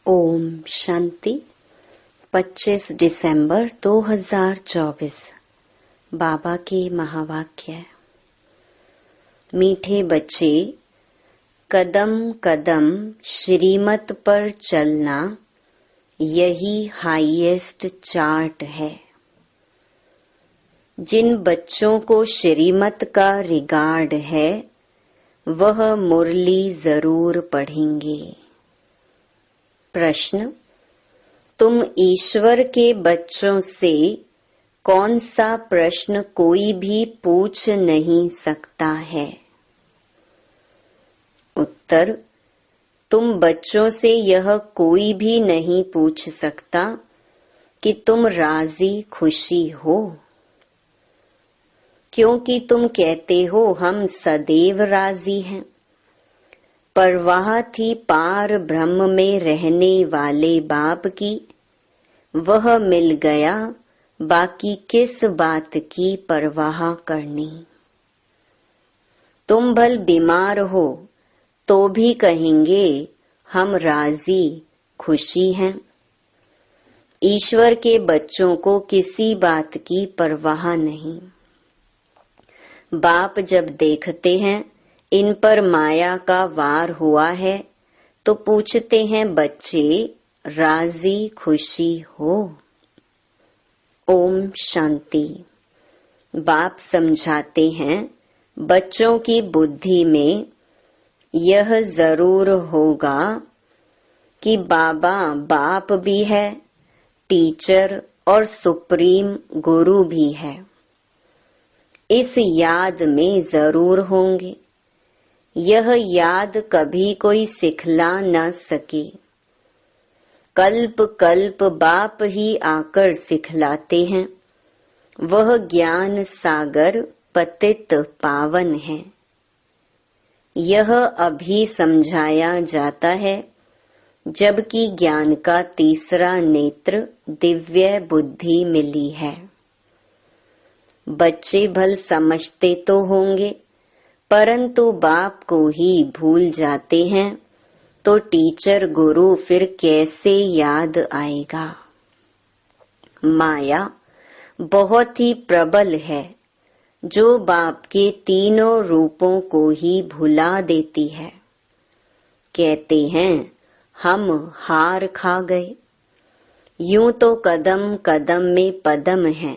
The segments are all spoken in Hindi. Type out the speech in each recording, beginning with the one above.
ओम शांति। 25 दिसंबर 2024 बाबा के महावाक्य। मीठे बच्चे, कदम कदम श्रीमत पर चलना यही हाईएस्ट चार्ट है। जिन बच्चों को श्रीमत का रिगार्ड है वह मुरली जरूर पढ़ेंगे। प्रश्न: तुम ईश्वर के बच्चों से कौन सा प्रश्न कोई भी पूछ नहीं सकता है? उत्तर: तुम बच्चों से यह कोई भी नहीं पूछ सकता कि तुम राजी खुशी हो, क्योंकि तुम कहते हो हम सदैव राजी हैं। परवाह थी पार ब्रह्म में रहने वाले बाप की, वह मिल गया, बाकी किस बात की परवाह करनी। तुम भल बीमार हो तो भी कहेंगे हम राजी खुशी हैं। ईश्वर के बच्चों को किसी बात की परवाह नहीं। बाप जब देखते हैं इन पर माया का वार हुआ है तो पूछते हैं बच्चे राजी खुशी हो? ओम शांति। बाप समझाते हैं बच्चों की बुद्धि में यह जरूर होगा कि बाबा बाप भी है, टीचर और सुप्रीम गुरु भी है। इस याद में जरूर होंगे। यह याद कभी कोई सिखला न सके। कल्प कल्प बाप ही आकर सिखलाते हैं। वह ज्ञान सागर पतित पावन है। यह अभी समझाया जाता है, जबकि ज्ञान का तीसरा नेत्र दिव्य बुद्धि मिली है। बच्चे भल समझते तो होंगे, परंतु बाप को ही भूल जाते हैं, तो टीचर गुरु फिर कैसे याद आएगा। माया बहुत ही प्रबल है, जो बाप के तीनों रूपों को ही भुला देती है। कहते हैं हम हार खा गए। यूं तो कदम कदम में पदम है,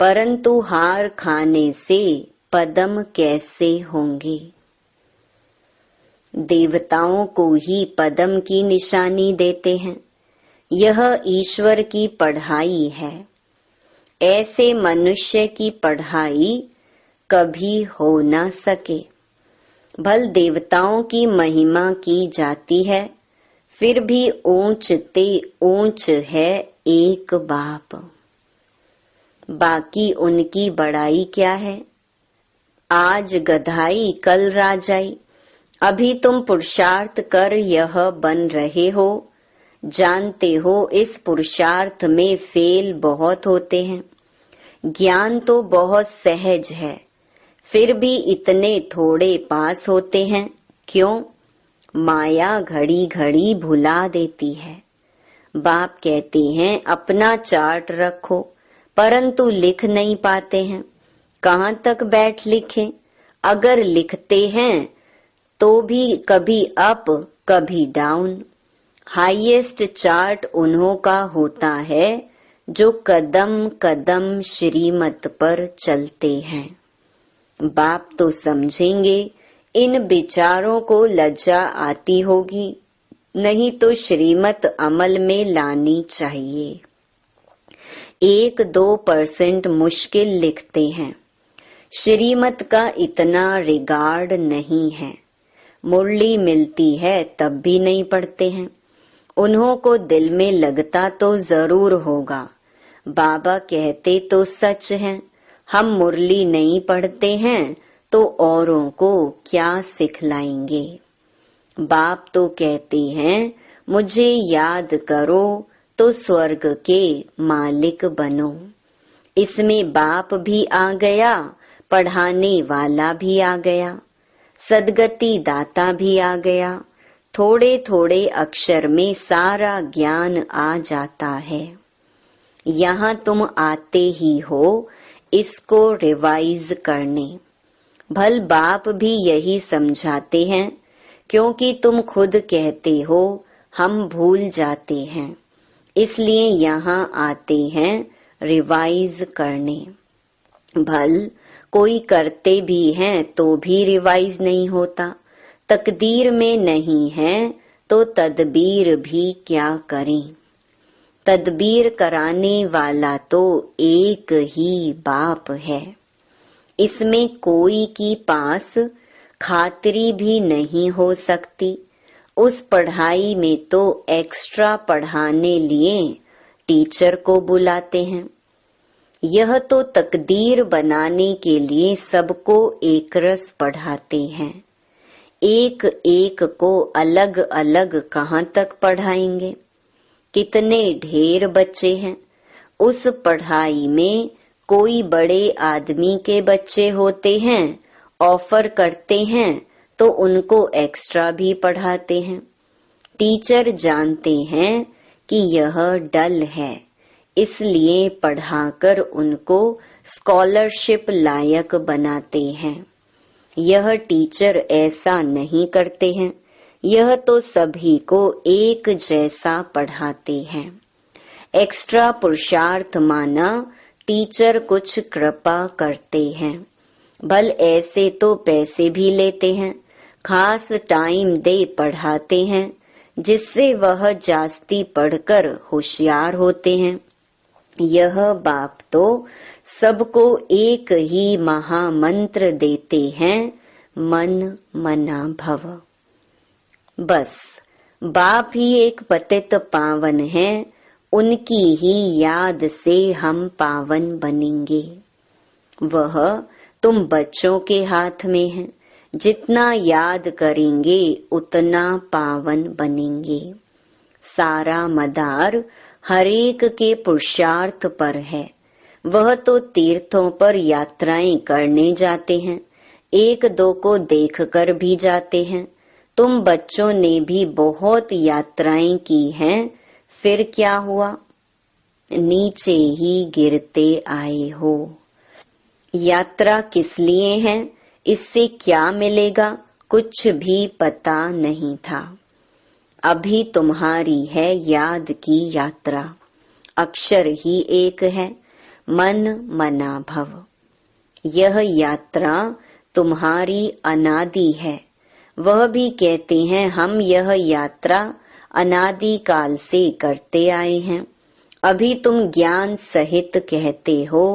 परंतु हार खाने से पदम कैसे होंगे। देवताओं को ही पदम की निशानी देते हैं। यह ईश्वर की पढ़ाई है। ऐसे मनुष्य की पढ़ाई कभी हो न सके। भल देवताओं की महिमा की जाती है, फिर भी ऊंच ते ऊंच है एक बाप। बाकी उनकी बड़ाई क्या है? आज गधाई कल राजाई। अभी तुम पुरुषार्थ कर यह बन रहे हो। जानते हो इस पुरुषार्थ में फेल बहुत होते हैं। ज्ञान तो बहुत सहज है, फिर भी इतने थोड़े पास होते हैं। क्यों? माया घड़ी घड़ी भुला देती है। बाप कहते हैं अपना चार्ट रखो, परंतु लिख नहीं पाते हैं। कहाँ तक बैठ लिखें? अगर लिखते हैं तो भी कभी अप कभी डाउन। हाईएस्ट चार्ट उन्हों का होता है जो कदम कदम श्रीमत पर चलते हैं। बाप तो समझेंगे इन विचारों को लज्जा आती होगी, नहीं तो श्रीमत अमल में लानी चाहिए। 1-2% मुश्किल लिखते हैं। श्रीमत का इतना रिगार्ड नहीं है। मुरली मिलती है तब भी नहीं पढ़ते हैं। उन्हों को दिल में लगता तो जरूर होगा। बाबा कहते तो सच है, हम मुरली नहीं पढ़ते हैं तो औरों को क्या सिखलाएंगे। बाप तो कहते हैं मुझे याद करो तो स्वर्ग के मालिक बनो। इसमें बाप भी आ गया, पढ़ाने वाला भी आ गया, सदगति दाता भी आ गया, थोड़े थोड़े अक्षर में सारा ज्ञान आ जाता है। यहाँ तुम आते ही हो इसको रिवाइज करने। भल बाप भी यही समझाते हैं, क्योंकि तुम खुद कहते हो हम भूल जाते हैं, इसलिए यहाँ आते हैं रिवाइज करने। भल कोई करते भी हैं तो भी रिवाइज नहीं होता। तकदीर में नहीं है तो तदबीर भी क्या करें। तदबीर कराने वाला तो एक ही बाप है। इसमें कोई की पास खातिरी भी नहीं हो सकती। उस पढ़ाई में तो एक्स्ट्रा पढ़ाने लिए टीचर को बुलाते हैं। यह तो तकदीर बनाने के लिए सबको एक रस पढ़ाते हैं। एक एक को अलग अलग कहाँ तक पढ़ाएंगे। कितने ढेर बच्चे हैं। उस पढ़ाई में कोई बड़े आदमी के बच्चे होते हैं, ऑफर करते हैं तो उनको एक्स्ट्रा भी पढ़ाते हैं। टीचर जानते हैं कि यह डल है, इसलिए पढ़ाकर उनको स्कॉलरशिप लायक बनाते हैं। यह टीचर ऐसा नहीं करते हैं। यह तो सभी को एक जैसा पढ़ाते हैं। एक्स्ट्रा पुरुषार्थ माना टीचर कुछ कृपा करते हैं। भल ऐसे तो पैसे भी लेते हैं, खास टाइम दे पढ़ाते हैं, जिससे वह जास्ती पढ़कर होशियार होते हैं। यह बाप तो सबको एक ही महामंत्र देते हैं, मन मना भव। बस बाप ही एक पतित पावन है, उनकी ही याद से हम पावन बनेंगे। वह तुम बच्चों के हाथ में है। जितना याद करेंगे उतना पावन बनेंगे। सारा मदार हरेक के पुरुषार्थ पर है। वह तो तीर्थों पर यात्राएं करने जाते हैं, एक दो को देखकर भी जाते हैं। तुम बच्चों ने भी बहुत यात्राएं की हैं, फिर क्या हुआ? नीचे ही गिरते आए हो। यात्रा किस लिए है, इससे क्या मिलेगा, कुछ भी पता नहीं था। अभी तुम्हारी है याद की यात्रा। अक्षर ही एक है, मन मना भव। यह यात्रा तुम्हारी अनादि है। वह भी कहते हैं हम यह यात्रा अनादि काल से करते आए हैं। अभी तुम ज्ञान सहित कहते हो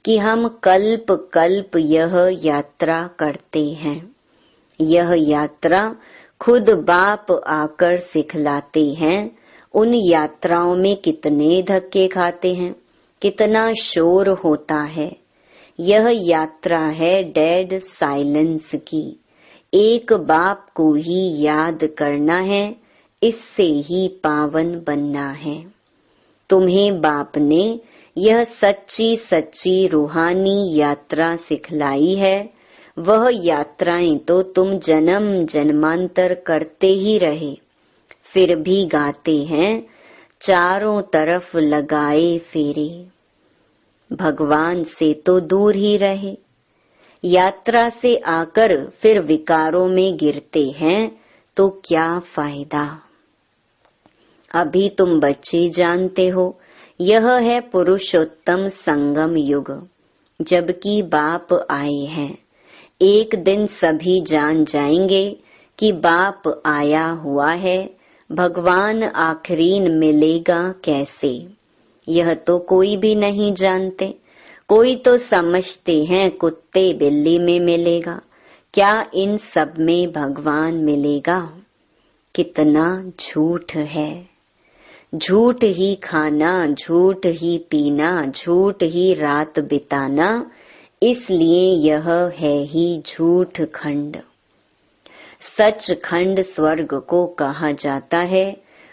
कि हम कल्प कल्प यह यात्रा करते हैं। यह यात्रा खुद बाप आकर सिखलाते हैं। उन यात्राओं में कितने धक्के खाते हैं, कितना शोर होता है। यह यात्रा है डेड साइलेंस की। एक बाप को ही याद करना है, इससे ही पावन बनना है। तुम्हें बाप ने यह सच्ची सच्ची रूहानी यात्रा सिखलाई है। वह यात्राएं तो तुम जन्म जन्मांतर करते ही रहे, फिर भी गाते हैं चारों तरफ लगाए फेरे। भगवान से तो दूर ही रहे। यात्रा से आकर फिर विकारों में गिरते हैं तो क्या फायदा। अभी तुम बच्चे जानते हो यह है पुरुषोत्तम संगम युग, जबकि बाप आए हैं। एक दिन सभी जान जाएंगे कि बाप आया हुआ है। भगवान आखिरीन मिलेगा कैसे, यह तो कोई भी नहीं जानते। कोई तो समझते हैं कुत्ते बिल्ली में मिलेगा। क्या इन सब में भगवान मिलेगा? कितना झूठ है। झूठ ही खाना, झूठ ही पीना, झूठ ही रात बिताना, इसलिए यह है ही झूठ खंड। सच खंड स्वर्ग को कहा जाता है।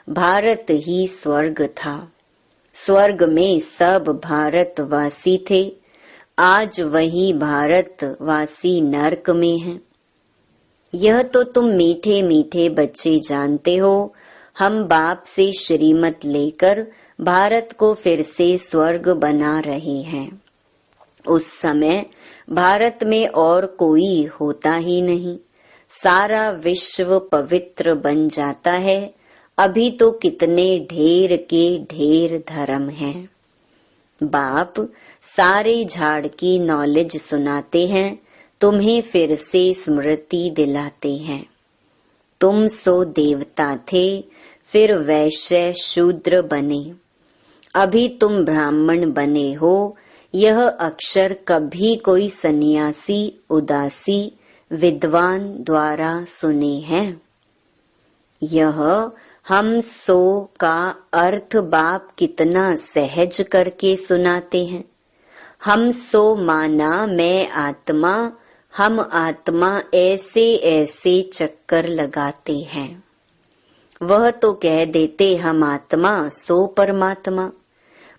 भारत ही स्वर्ग था। स्वर्ग में सब भारतवासी थे। आज वही भारतवासी नरक में हैं। यह तो तुम मीठे मीठे बच्चे जानते हो, हम बाप से श्रीमत लेकर भारत को फिर से स्वर्ग बना रहे हैं। उस समय भारत में और कोई होता ही नहीं, सारा विश्व पवित्र बन जाता है। अभी तो कितने ढेर के ढेर धर्म हैं। बाप सारे झाड़ की नॉलेज सुनाते हैं, तुम्हें फिर से स्मृति दिलाते हैं। तुम सो देवता थे, फिर वैश्य शूद्र बने, अभी तुम ब्राह्मण बने हो। यह अक्षर कभी कोई सन्यासी उदासी विद्वान द्वारा सुने हैं। यह हम सो का अर्थ बाप कितना सहज करके सुनाते हैं। हम सो माना मैं आत्मा, हम आत्मा ऐसे ऐसे चक्कर लगाते हैं। वह तो कह देते हम आत्मा सो परमात्मा,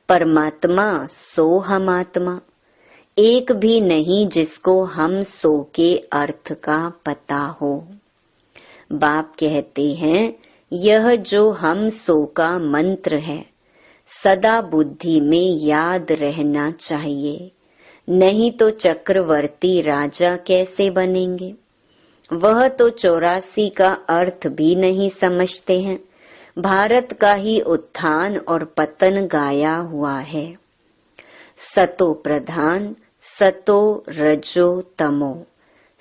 परमात्मा सो हम आत्मा। एक भी नहीं जिसको हम सो के अर्थ का पता हो। बाप कहते हैं यह जो हम सो का मंत्र है सदा बुद्धि में याद रहना चाहिए, नहीं तो चक्रवर्ती राजा कैसे बनेंगे। वह तो 84 का अर्थ भी नहीं समझते हैं। भारत का ही उत्थान और पतन गाया हुआ है। सतो प्रधान, सतो रजो तमो,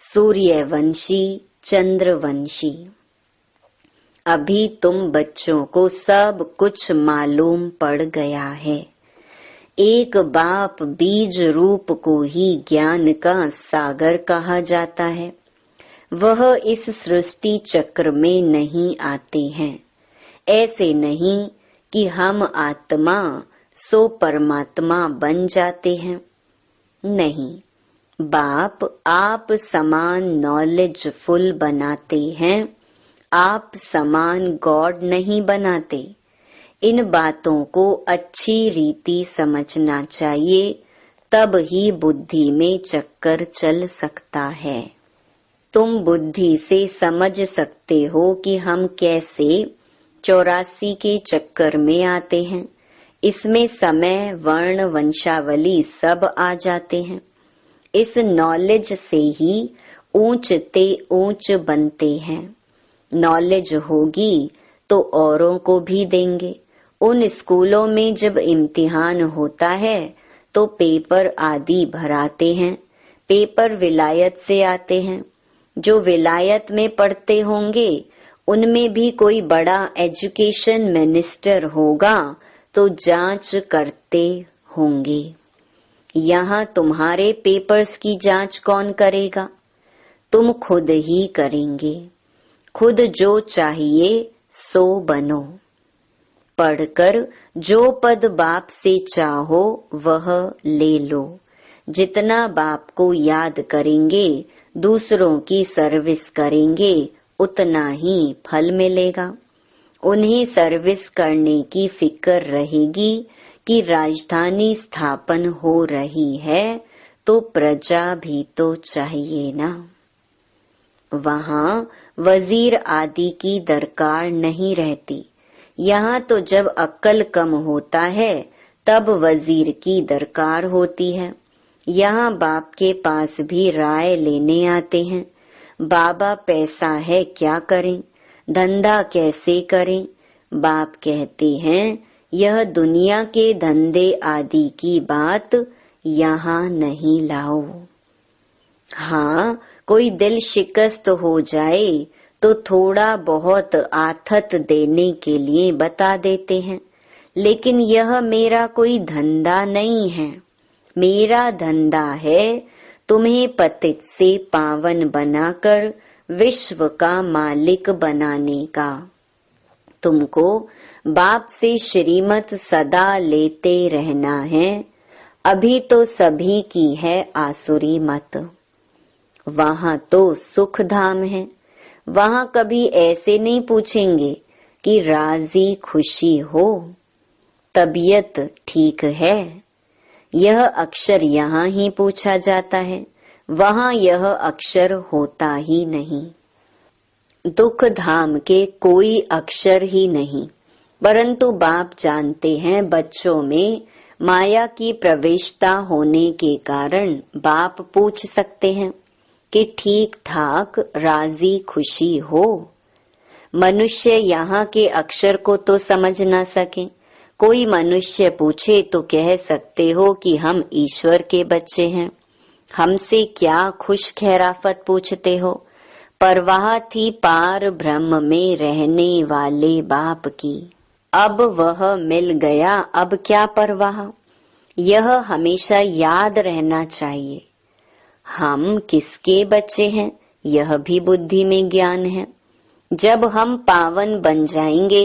सूर्यवंशी चंद्रवंशी। अभी तुम बच्चों को सब कुछ मालूम पड़ गया है। एक बाप बीज रूप को ही ज्ञान का सागर कहा जाता है। वह इस सृष्टि चक्र में नहीं आते हैं। ऐसे नहीं कि हम आत्मा सो परमात्मा बन जाते हैं। नहीं, बाप आप समान नॉलेजफुल बनाते हैं, आप समान गॉड नहीं बनाते। इन बातों को अच्छी रीति समझना चाहिए, तब ही बुद्धि में चक्कर चल सकता है। तुम बुद्धि से समझ सकते हो कि हम कैसे 84 के चक्कर में आते हैं। इसमें समय वर्ण वंशावली सब आ जाते हैं। इस नॉलेज से ही ऊंचते ऊंच बनते हैं। नॉलेज होगी तो औरों को भी देंगे। उन स्कूलों में जब इम्तिहान होता है तो पेपर आदि भराते हैं। पेपर विलायत से आते हैं। जो विलायत में पढ़ते होंगे उनमें भी कोई बड़ा एजुकेशन मिनिस्टर होगा तो जांच करते होंगे। यहाँ तुम्हारे पेपर्स की जांच कौन करेगा? तुम खुद ही करेंगे। खुद जो चाहिए सो बनो। पढ़कर जो पद बाप से चाहो वह ले लो। जितना बाप को याद करेंगे, दूसरों की सर्विस करेंगे, उतना ही फल मिलेगा। उन्हें सर्विस करने की फिक्र रहेगी कि राजधानी स्थापन हो रही है तो प्रजा भी तो चाहिए ना। वहाँ वजीर आदि की दरकार नहीं रहती। यहाँ तो जब अक्ल कम होता है तब वजीर की दरकार होती है। यहाँ बाप के पास भी राय लेने आते हैं। बाबा पैसा है क्या करें, धंधा कैसे करें। बाप कहते हैं यह दुनिया के धंधे आदि की बात यहाँ नहीं लाओ। हाँ, कोई दिल शिकस्त हो जाए तो थोड़ा बहुत आथत देने के लिए बता देते हैं, लेकिन यह मेरा कोई धंधा नहीं है। मेरा धंधा है तुम्हें पतित से पावन बनाकर विश्व का मालिक बनाने का। तुमको बाप से श्रीमत सदा लेते रहना है। अभी तो सभी की है आसुरी मत। वहाँ तो सुख धाम है। वहाँ कभी ऐसे नहीं पूछेंगे कि राजी खुशी हो, तबीयत ठीक है। यह अक्षर यहाँ ही पूछा जाता है, वहाँ यह अक्षर होता ही नहीं। दुख धाम के कोई अक्षर ही नहीं, परंतु बाप जानते हैं बच्चों में माया की प्रवेशता होने के कारण बाप पूछ सकते हैं कि ठीक ठाक राजी खुशी हो। मनुष्य यहाँ के अक्षर को तो समझ ना सके। कोई मनुष्य पूछे तो कह सकते हो कि हम ईश्वर के बच्चे हैं, हमसे क्या खुश खैराफत पूछते हो। परवाह थी पार ब्रह्म में रहने वाले बाप की, अब वह मिल गया, अब क्या परवाह। यह हमेशा याद रहना चाहिए। हम किसके बच्चे हैं यह भी बुद्धि में ज्ञान है। जब हम पावन बन जाएंगे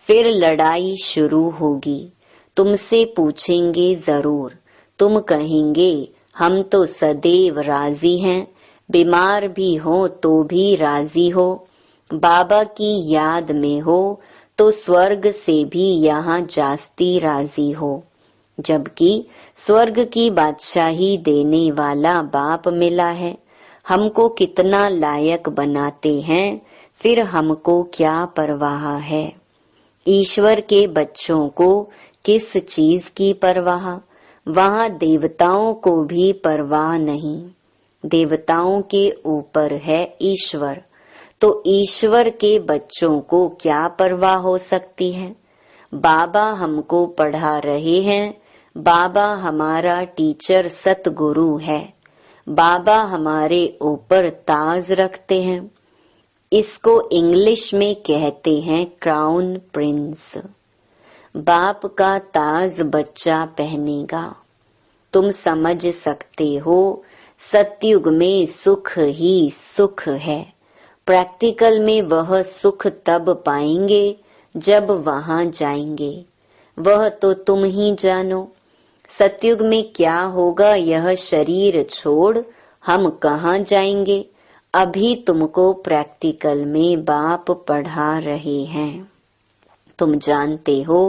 फिर लड़ाई शुरू होगी। तुमसे पूछेंगे जरूर, तुम कहेंगे हम तो सदैव राजी हैं, बीमार भी हो तो भी राजी हो, बाबा की याद में हो तो स्वर्ग से भी यहाँ जास्ती राजी हो। जबकि स्वर्ग की बादशाही देने वाला बाप मिला है, हमको कितना लायक बनाते हैं, फिर हमको क्या परवाह है। ईश्वर के बच्चों को किस चीज की परवाह, वहाँ देवताओं को भी परवाह नहीं। देवताओं के ऊपर है ईश्वर, तो ईश्वर के बच्चों को क्या परवाह हो सकती है। बाबा हमको पढ़ा रहे हैं, बाबा हमारा टीचर सतगुरु है, बाबा हमारे ऊपर ताज रखते हैं। इसको इंग्लिश में कहते हैं क्राउन प्रिंस। बाप का ताज बच्चा पहनेगा। तुम समझ सकते हो सतयुग में सुख ही सुख है। प्रैक्टिकल में वह सुख तब पाएंगे जब वहां जाएंगे, वह तो तुम ही जानो। सतयुग में क्या होगा यह शरीर छोड़ हम कहाँ जाएंगे, अभी तुमको प्रैक्टिकल में बाप पढ़ा रहे हैं। तुम जानते हो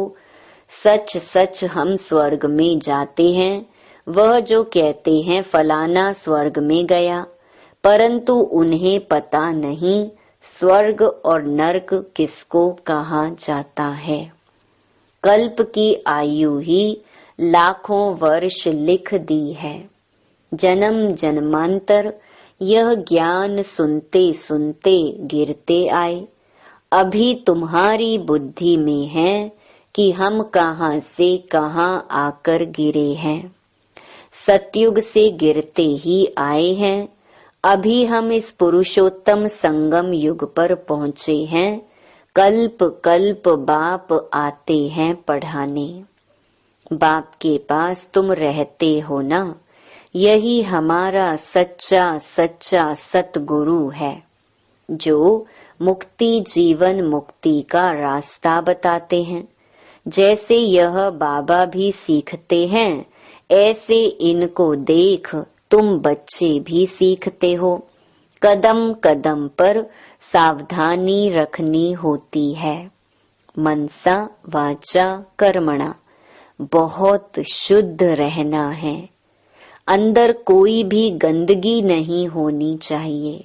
सच सच हम स्वर्ग में जाते हैं। वह जो कहते हैं फलाना स्वर्ग में गया, परंतु उन्हें पता नहीं स्वर्ग और नरक किसको कहा जाता है। कल्प की आयु ही लाखों वर्ष लिख दी है। जन्म जन्मांतर यह ज्ञान सुनते सुनते गिरते आए। अभी तुम्हारी बुद्धि में है कि हम कहाँ से कहाँ आकर गिरे हैं। सतयुग से गिरते ही आए हैं। अभी हम इस पुरुषोत्तम संगम युग पर पहुँचे हैं। कल्प कल्प बाप आते हैं पढ़ाने। बाप के पास तुम रहते हो ना, यही हमारा सच्चा सच्चा सतगुरु है, जो मुक्ति जीवन मुक्ति का रास्ता बताते हैं। जैसे यह बाबा भी सीखते हैं, ऐसे इनको देख तुम बच्चे भी सीखते हो। कदम कदम पर सावधानी रखनी होती है। मनसा वाचा कर्मणा, बहुत शुद्ध रहना है। अंदर कोई भी गंदगी नहीं होनी चाहिए।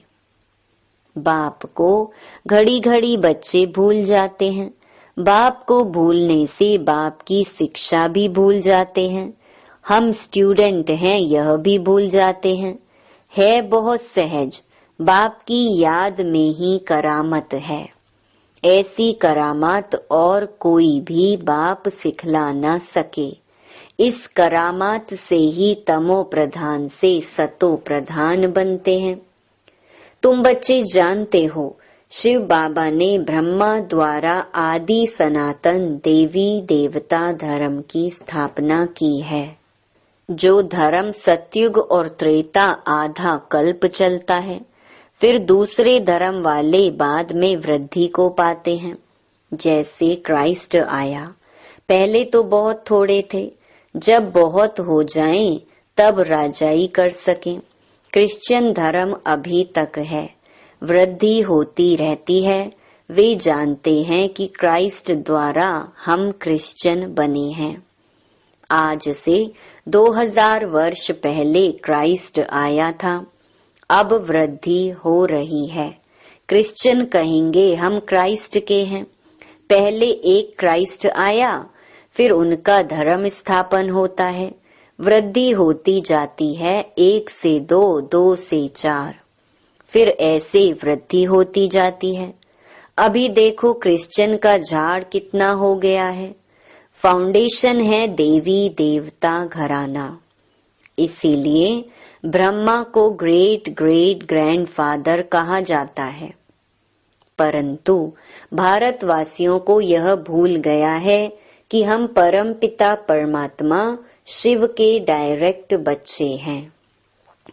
बाप को घड़ी घड़ी बच्चे भूल जाते हैं। बाप को भूलने से बाप की शिक्षा भी भूल जाते हैं। हम स्टूडेंट हैं यह भी भूल जाते हैं। है बहुत सहज, बाप की याद में ही करामत है। ऐसी करामात और कोई भी बाप सिखला न सके। इस करामात से ही तमो प्रधान से सतो प्रधान बनते हैं। तुम बच्चे जानते हो शिव बाबा ने ब्रह्मा द्वारा आदि सनातन देवी देवता धर्म की स्थापना की है। जो धर्म सतयुग और त्रेता आधा कल्प चलता है, फिर दूसरे धर्म वाले बाद में वृद्धि को पाते हैं। जैसे क्राइस्ट आया, पहले तो बहुत थोड़े थे, जब बहुत हो जाएं तब राजाई कर सकें। क्रिश्चियन धर्म अभी तक है, वृद्धि होती रहती है। वे जानते हैं कि क्राइस्ट द्वारा हम क्रिश्चियन बने हैं। आज से 2000 वर्ष पहले क्राइस्ट आया था। अब वृद्धि हो रही है, क्रिश्चियन कहेंगे हम क्राइस्ट के हैं। पहले एक क्राइस्ट आया, फिर उनका धर्म स्थापन होता है, वृद्धि होती जाती है 1 से 2, 2 से 4, फिर ऐसे वृद्धि होती जाती है। अभी देखो क्रिश्चियन का झाड़ कितना हो गया है। फाउंडेशन है देवी देवता घराना। इसीलिए ब्रह्मा को ग्रेट ग्रेट ग्रैंडफादर कहा जाता है। परंतु भारतवासियों को यह भूल गया है कि हम परमपिता परमात्मा शिव के डायरेक्ट बच्चे हैं।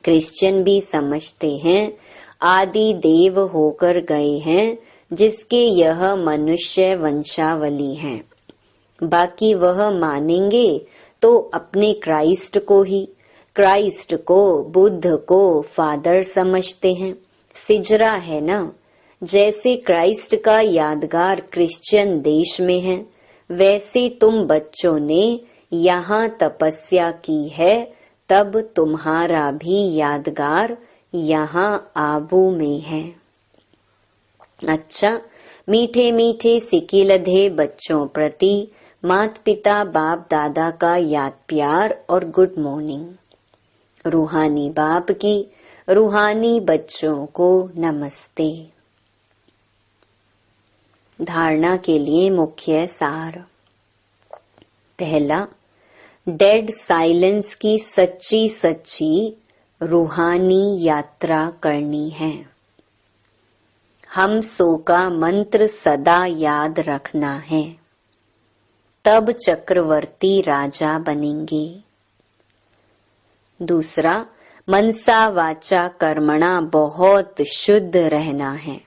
क्रिश्चियन भी समझते हैं आदि देव होकर गए हैं, जिसके यह मनुष्य वंशावली हैं। बाकी वह मानेंगे तो अपने क्राइस्ट को ही, क्राइस्ट को, बुद्ध को फादर समझते हैं। सिजरा है ना, जैसे क्राइस्ट का यादगार क्रिश्चियन देश में है, वैसे तुम बच्चों ने यहाँ तपस्या की है, तब तुम्हारा भी यादगार यहाँ आबू में है। अच्छा, मीठे मीठे सिकिलधे बच्चों प्रति माता पिता बाप दादा का याद प्यार और गुड मॉर्निंग। रूहानी बाप की रूहानी बच्चों को नमस्ते। धारणा के लिए मुख्य सार। पहला, डेड साइलेंस की सच्ची सच्ची रूहानी यात्रा करनी है। हम सो का मंत्र सदा याद रखना है, तब चक्रवर्ती राजा बनेंगे। दूसरा, मनसा वाचा कर्मणा बहुत शुद्ध रहना है।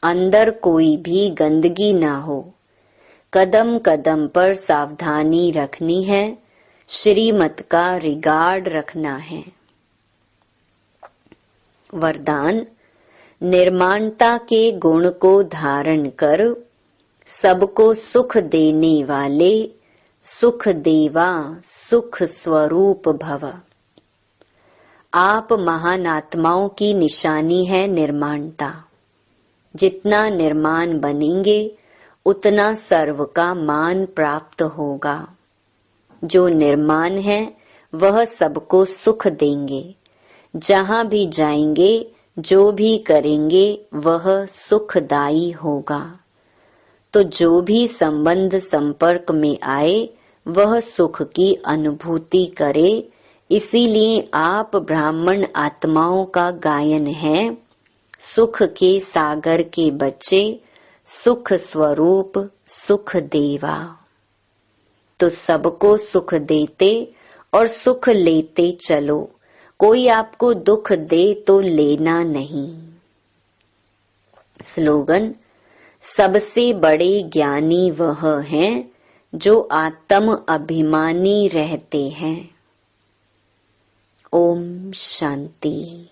अंदर कोई भी गंदगी ना हो। कदम कदम पर सावधानी रखनी है, श्रीमत का रिगार्ड रखना है। वरदान, निर्माणता के गुण को धारण कर सबको सुख देने वाले सुख देवा सुख स्वरूप भव। आप महान आत्माओं की निशानी है निर्माणता। जितना निर्माण बनेंगे उतना सर्व का मान प्राप्त होगा। जो निर्माण है वह सबको सुख देंगे। जहाँ भी जाएंगे, जो भी करेंगे वह सुखदायी होगा। तो जो भी संबंध संपर्क में आए वह सुख की अनुभूति करे। इसीलिए आप ब्राह्मण आत्माओं का गायन है, सुख के सागर के बच्चे, सुख स्वरूप सुख देवा। तो सबको सुख देते और सुख लेते चलो। कोई आपको दुख दे तो लेना नहीं। स्लोगन, सबसे बड़े ज्ञानी वह हैं जो आत्म अभिमानी रहते हैं। ओम शांति।